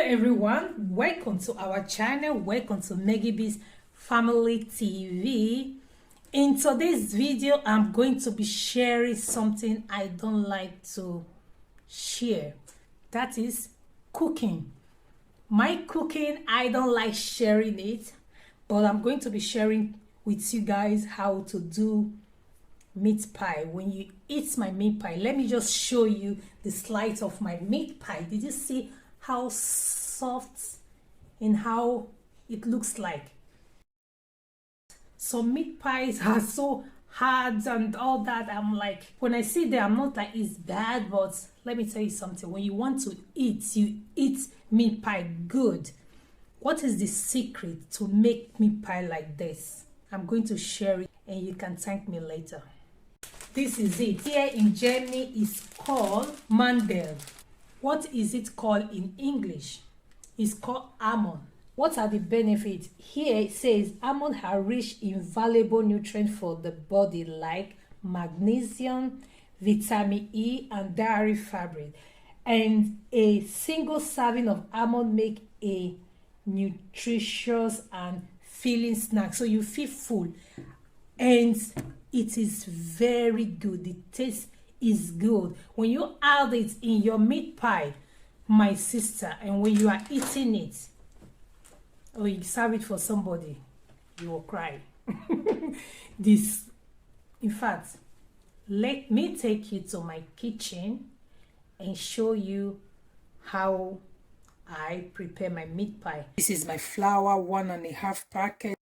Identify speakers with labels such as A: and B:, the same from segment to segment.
A: everyone, welcome to our channel. Welcome to Meggybees Family TV. In today's video, I'm going to be sharing something I don't like to share. That is cooking. My cooking, I don't like sharing it, but I'm going to be sharing with you guys how to do meat pie. When you eat my meat pie, let me just show you the slice of my meat pie. Did you see how soft and how it looks like? Some meat pies are so hard and all that. I'm like, when I see them, I'm not like it's bad, but let me tell you something. When you want to eat, you eat meat pie good. What is the secret to make meat pie like this? I'm going to share it and you can thank me later. This is it. Here in Germany is called Mandel. What is it called in English? It's called almond. What are the benefits? Here it says almond are rich in valuable nutrients for the body like magnesium, vitamin E, and dairy fiber. And a single serving of almond make a nutritious and filling snack. So you feel full. And it is very good. The taste is good. When you add it in your meat pie, my sister, and when you are eating it, or you serve it for somebody, you will cry. This, in fact, let me take you to my kitchen and show you how I prepare my meat pie. This is my flour, 1.5 packet.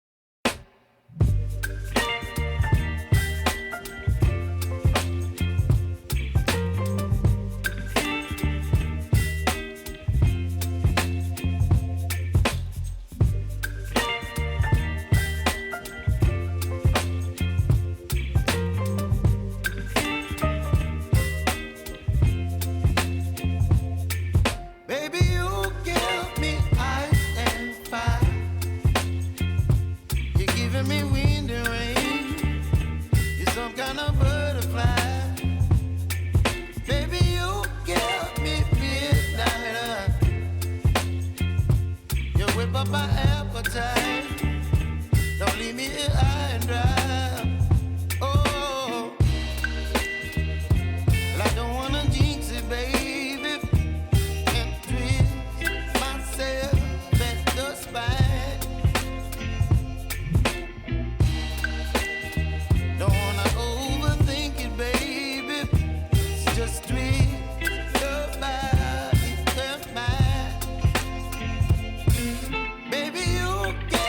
B: My appetite, don't leave me here high and dry. Oh, well, I don't wanna jinx it, baby, and twist myself at the spine. Don't wanna overthink it, baby. It's just twist your body and mine. Baby, you can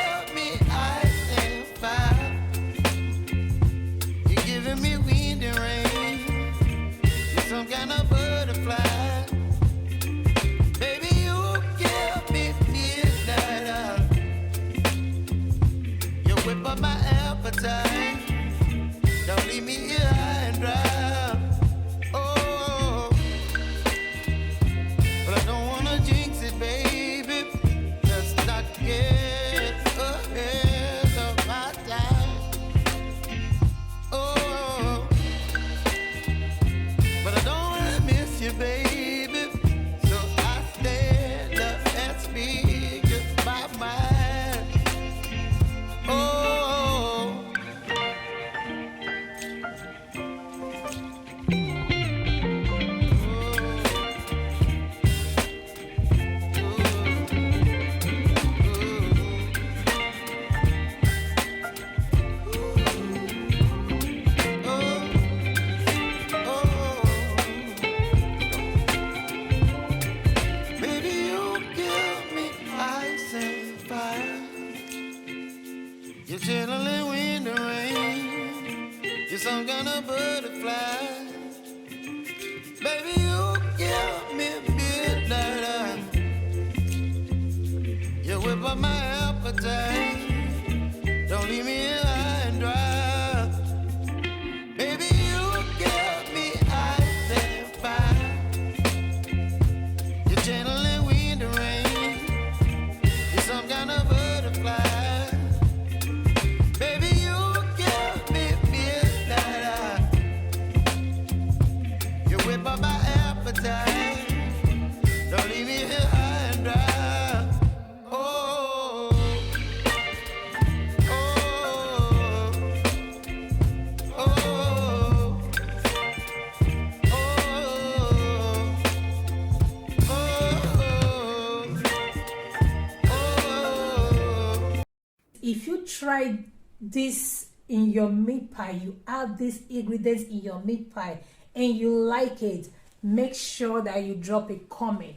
A: try this in your meat pie, you add these ingredients in your meat pie and you like it, make sure that you drop a comment.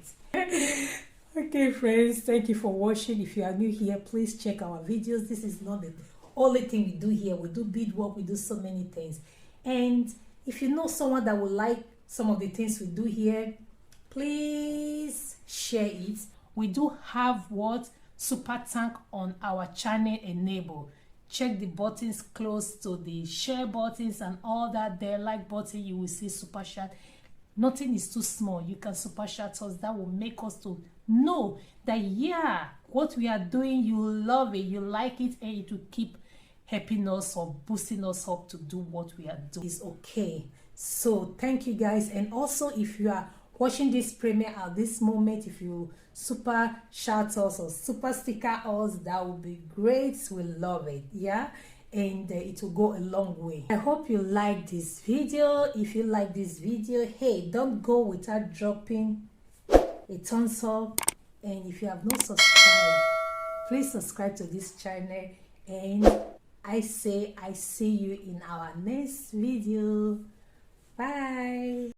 A: Okay friends, thank you for watching. If you are new here, please check our videos. This is not the only thing we do here. We do beadwork, we do so many things. And if you know someone that would like some of the things we do here, please share it. We do have what super tank on our channel enable. Check the buttons close to the share buttons and all that there, like button, you will see super chat. Nothing is too small. You can super chat us. That will make us to know that yeah, what we are doing, you love it, you like it, and it will keep helping us or boosting us up to do what we are doing. It's okay. So thank you guys. And also, if you are watching this premiere at this moment, if you super shout us or super sticker us, that would be great. We love it. Yeah, and it will go a long way. I hope you like this video. If you like this video, hey, don't go without dropping a thumbs up. And if you have not subscribed, please subscribe to this channel. And I say I see you in our next video. Bye.